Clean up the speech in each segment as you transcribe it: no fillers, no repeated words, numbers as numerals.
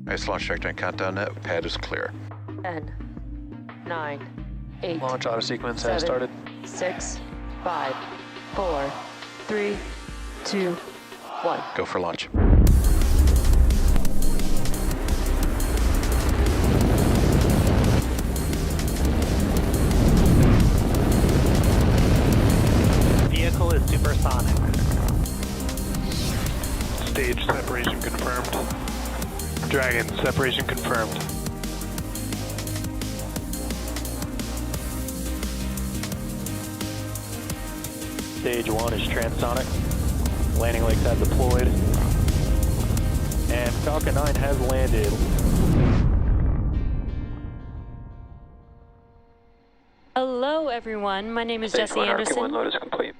Nice launch trajectory countdown net. Pad is clear. 10, 9, 8. Launch auto sequence has started. 6, 5, 4, 3, 2, 1. Go for launch. Vehicle is supersonic. Stage separation confirmed. Dragon, separation confirmed. Stage 1 is transonic. Landing legs have deployed. And Falcon 9 has landed. Hello everyone, my name is Jesse Anderson. Load is complete.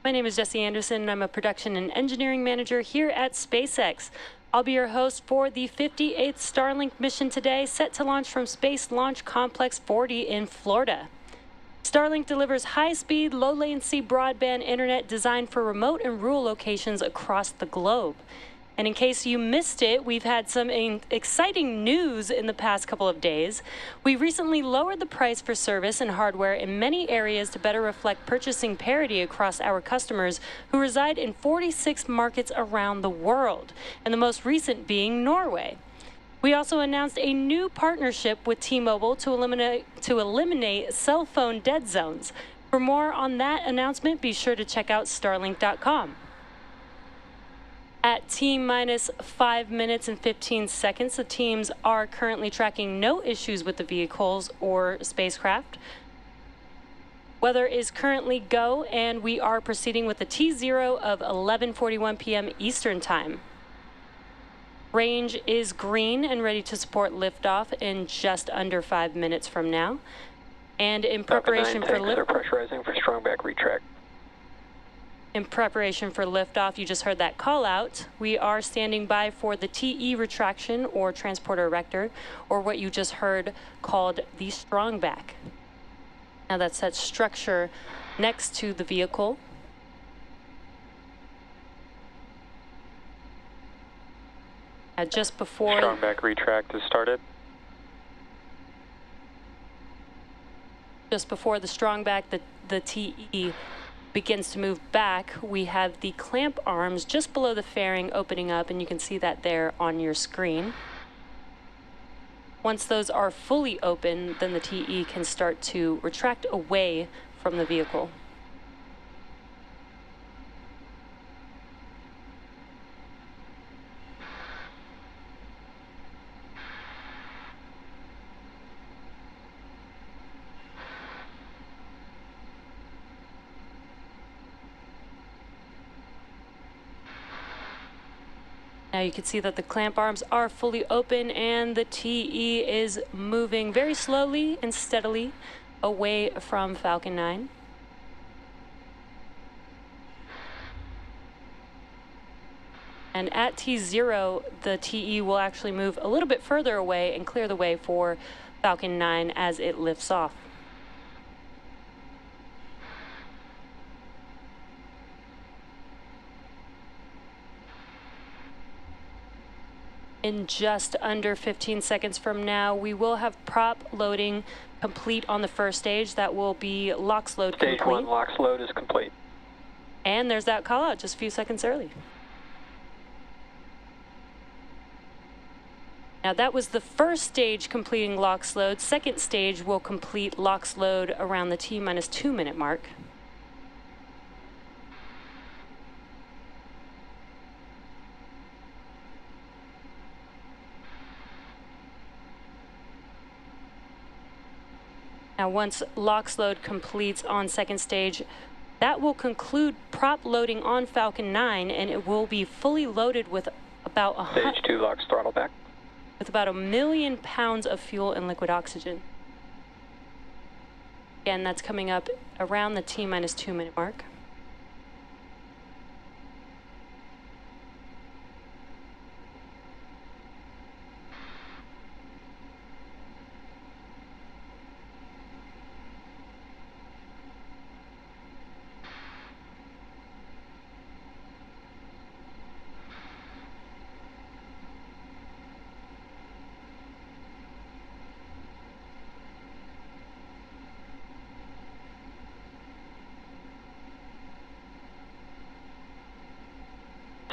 My name is Jesse Anderson and I'm a production and engineering manager here at SpaceX. I'll be your host for the 58th Starlink mission today, set to launch from Space Launch Complex 40 in Florida. Starlink delivers high-speed, low-latency broadband internet designed for remote and rural locations across the globe. And in case you missed it, we've had some exciting news in the past couple of days. We recently lowered the price for service and hardware in many areas to better reflect purchasing parity across our customers who reside in 46 markets around the world, and the most recent being Norway. We also announced a new partnership with T-Mobile to eliminate cell phone dead zones. For more on that announcement, be sure to check out starlink.com. At T-minus 5 minutes and 15 seconds, the teams are currently tracking no issues with the vehicles or spacecraft. Weather is currently go, and we are proceeding with the T0 of 11:41 p.m. Eastern Time. Range is green and ready to support liftoff in just under 5 minutes from now. And in preparation for lift, pressurizing for strong back retract. In preparation for liftoff, you just heard that call out. We are standing by for the TE retraction or transporter erector, or what you just heard called the strong back. Now that's that structure next to the vehicle. Just before strong back retract is started. Just before the strong back, the TE begins to move back, we have the clamp arms just below the fairing opening up, and you can see that there on your screen. Once those are fully open, then the TE can start to retract away from the vehicle. Now you can see that the clamp arms are fully open and the TE is moving very slowly and steadily away from Falcon 9. And at T0, the TE will actually move a little bit further away and clear the way for Falcon 9 as it lifts off. In just under 15 seconds from now, we will have prop loading complete on the first stage. That will be LOX load complete. Stage 1 LOX load is complete. And there's that call out just a few seconds early. Now that was the first stage completing LOX load. Second stage will complete LOX load around the T-minus 2 minute mark. Now once LOX load completes on second stage, that will conclude prop loading on Falcon 9, and it will be fully loaded with about Stage 2 LOX throttle back. With about 1 million pounds of fuel and liquid oxygen. Again, that's coming up around the T-minus 2 minute mark.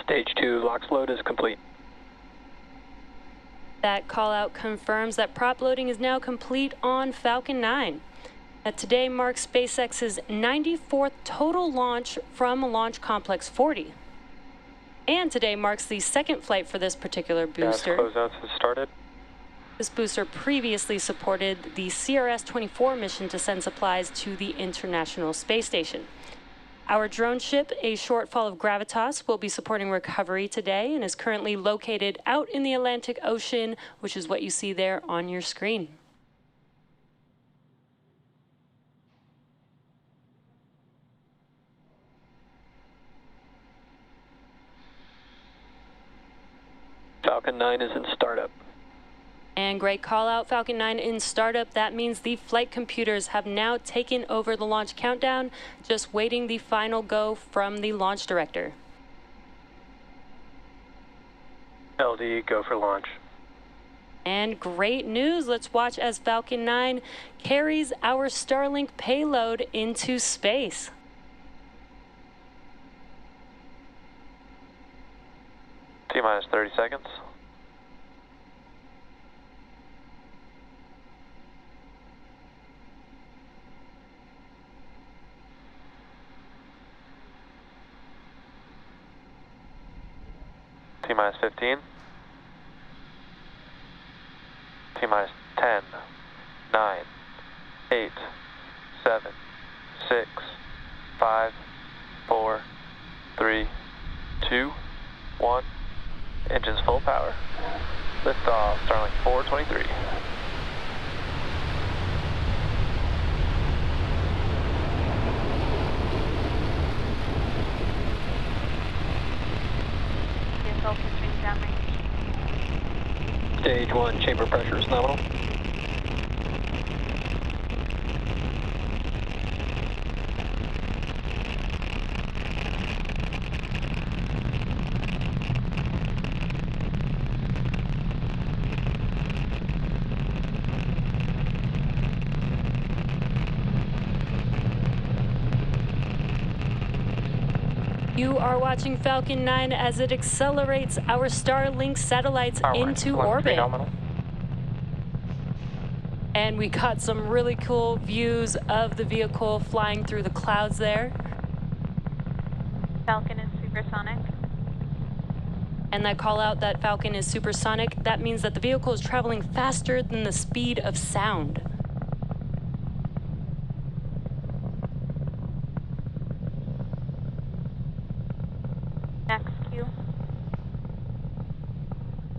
Stage 2 LOX load is complete. That call out confirms that prop loading is now complete on Falcon 9. Today marks SpaceX's 94th total launch from Launch Complex 40. And today marks the second flight for this particular booster. Gas closeouts have started. This booster previously supported the CRS-24 mission to send supplies to the International Space Station. Our drone ship, a shortfall of Gravitas, will be supporting recovery today and is currently located out in the Atlantic Ocean, which is what you see there on your screen. Falcon 9 is in startup. And great call out, Falcon 9 in startup. That means the flight computers have now taken over the launch countdown, just waiting the final go from the launch director. LD, go for launch. And great news, let's watch as Falcon 9 carries our Starlink payload into space. T-minus 30 seconds. T-minus 15. T-minus 10, 9, 8, 7, 6, 5, 4, 3, 2, 1. Engines full power. Lift off, Starlink 423. Stage 1 chamber pressure is nominal. You are watching Falcon 9 as it accelerates our Starlink satellites into orbit. And we got some really cool views of the vehicle flying through the clouds there. Falcon is supersonic. And that call out that Falcon is supersonic, that means that the vehicle is traveling faster than the speed of sound. Max Q.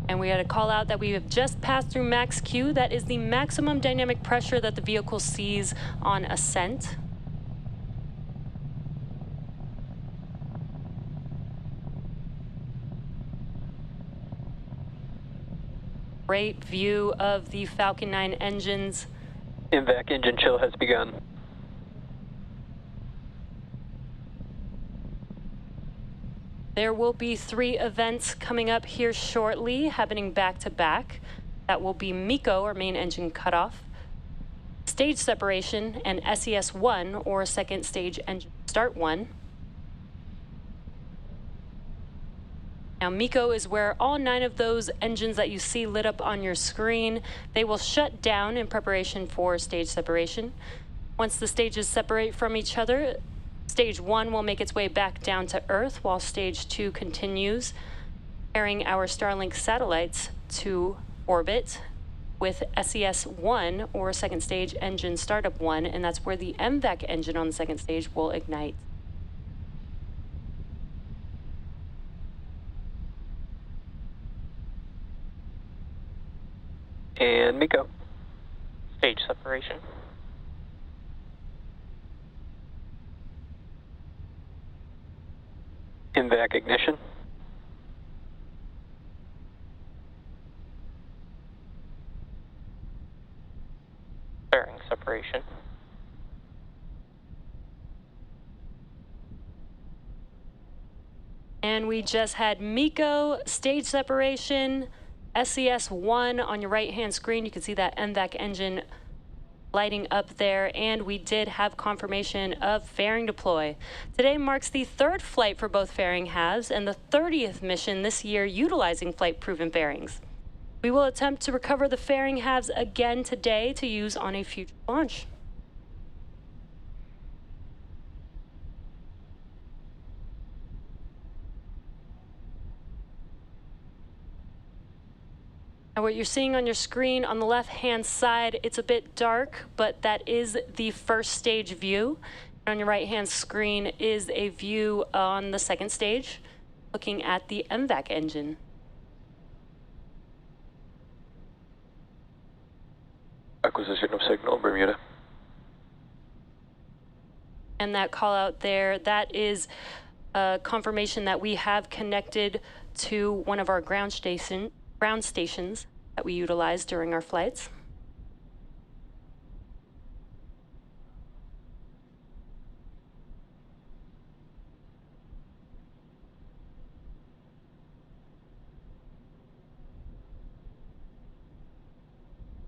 And we had a call out that we have just passed through max Q. That is the maximum dynamic pressure that the vehicle sees on ascent. Great view of the Falcon 9 engines. INVAC engine chill has begun. There will be 3 events coming up here shortly, happening back to back. That will be MECO, or main engine cutoff, stage separation, and SES-1, or second stage engine start 1. Now, MECO is where all 9 of those engines that you see lit up on your screen, they will shut down in preparation for stage separation. Once the stages separate from each other, Stage 1 will make its way back down to Earth, while Stage 2 continues, carrying our Starlink satellites to orbit with SES-1, or second stage engine startup 1, and that's where the MVAC engine on the second stage will ignite. And MECO. Stage separation. INVAC ignition. Bearing separation. And we just had MECO, stage separation, SES-1 on your right-hand screen. You can see that MVAC engine lighting up there, and we did have confirmation of fairing deploy. Today marks the third flight for both fairing halves and the 30th mission this year utilizing flight-proven fairings. We will attempt to recover the fairing halves again today to use on a future launch. Now what you're seeing on your screen on the left-hand side, it's a bit dark, but that is the first stage view. And on your right-hand screen is a view on the second stage, looking at the MVAC engine. Acquisition of signal, Bermuda. And that call out there, that is a confirmation that we have connected to one of our ground stations that we utilize during our flights.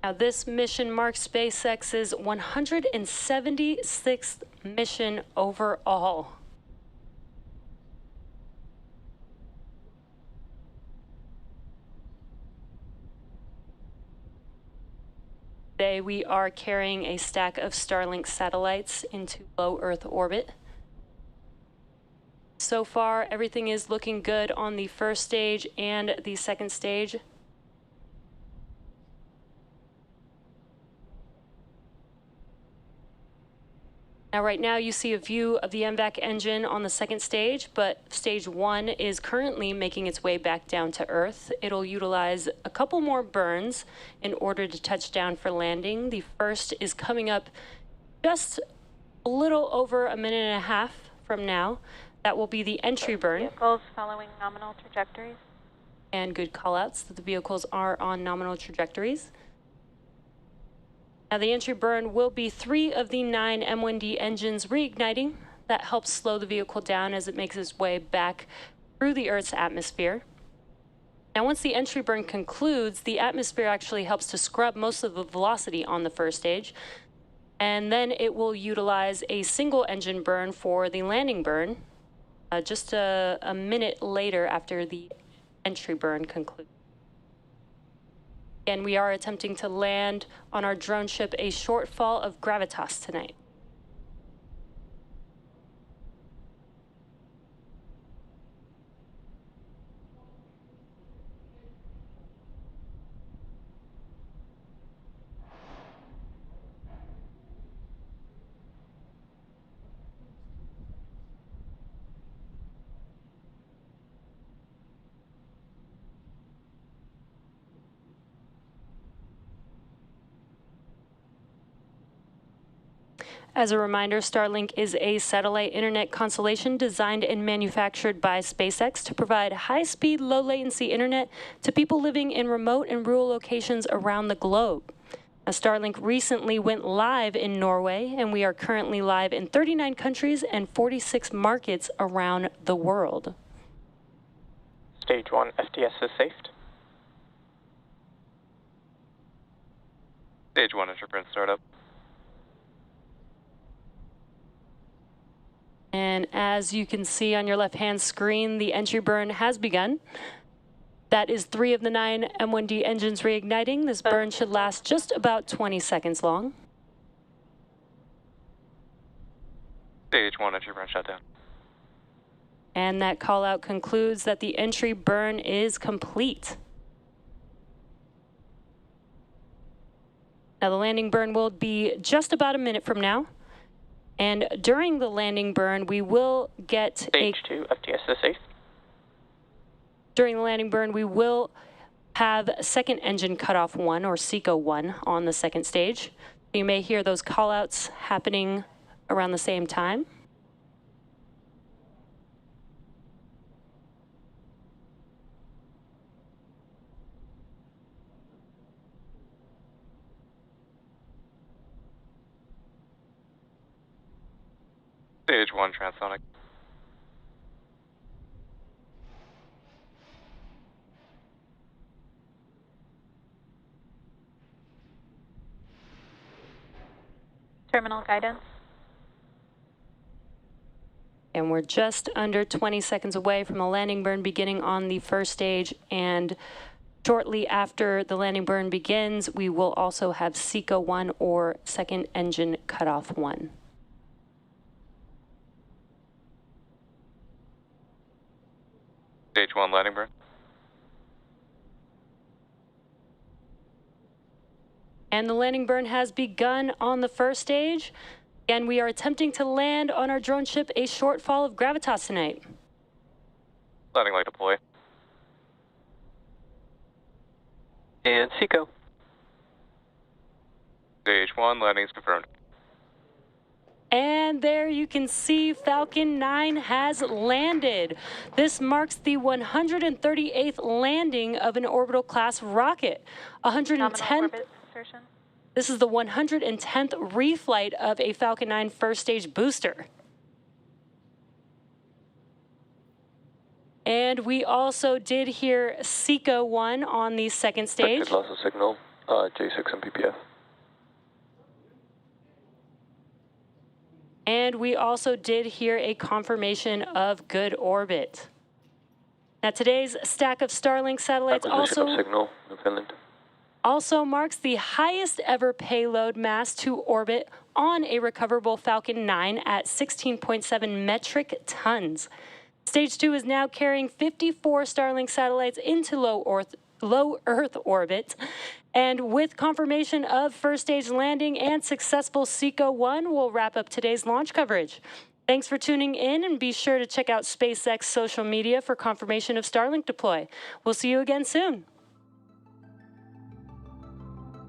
Now this mission marks SpaceX's 176th mission overall. Today we are carrying a stack of Starlink satellites into low Earth orbit. So far, everything is looking good on the first stage and the second stage. Now, right now, you see a view of the MVAC engine on the second stage, but stage 1 is currently making its way back down to Earth. It'll utilize a couple more burns in order to touch down for landing. The first is coming up just a little over a minute and a half from now. That will be the entry burn. Vehicles following nominal trajectories. And good call-outs that the vehicles are on nominal trajectories. Now the entry burn will be 3 of the 9 M1D engines reigniting. That helps slow the vehicle down as it makes its way back through the Earth's atmosphere. Now once the entry burn concludes, the atmosphere actually helps to scrub most of the velocity on the first stage. And then it will utilize a single engine burn for the landing burn just a minute later after the entry burn concludes. And we are attempting to land on our drone ship a shortfall of gravitas tonight. As a reminder, Starlink is a satellite internet constellation designed and manufactured by SpaceX to provide high-speed, low-latency internet to people living in remote and rural locations around the globe. Now, Starlink recently went live in Norway, and we are currently live in 39 countries and 46 markets around the world. Stage 1 FTS is safed. Stage 1 entry burn startup. And as you can see on your left-hand screen, the entry burn has begun. That is 3 of the 9 M1D engines reigniting. This burn should last just about 20 seconds long. Stage 1 entry burn shutdown. And that call out concludes that the entry burn is complete. Now the landing burn will be just about a minute from now. And during the landing burn, we will get Stage 2 FTS is safe. During the landing burn, we will have second engine cutoff 1 or SECO 1 on the second stage. You may hear those callouts happening around the same time. Stage 1 transonic. Terminal guidance. And we're just under 20 seconds away from the landing burn beginning on the first stage. And shortly after the landing burn begins, we will also have SECO 1 or second engine cutoff 1. Stage 1 landing burn. And the landing burn has begun on the first stage. And we are attempting to land on our drone ship a shortfall of gravitas tonight. Landing light deploy. And SECO. Stage 1 landing is confirmed. And there you can see Falcon 9 has landed. This marks the 138th landing of an orbital class rocket. Nominal 110th. orbit insertion. This is the 110th reflight of a Falcon 9 first stage booster. And we also did hear SECO 1 on the second stage. Loss of signal, J6 and PPF. And we also did hear a confirmation of good orbit. Now today's stack of Starlink satellites Acquisition of signal in Finland. also marks the highest ever payload mass to orbit on a recoverable Falcon 9 at 16.7 metric tons. Stage 2 is now carrying 54 Starlink satellites into low Earth orbit. And with confirmation of first stage landing and successful SECO 1, we'll wrap up today's launch coverage. Thanks for tuning in, and be sure to check out SpaceX social media for confirmation of Starlink deploy. We'll see you again soon.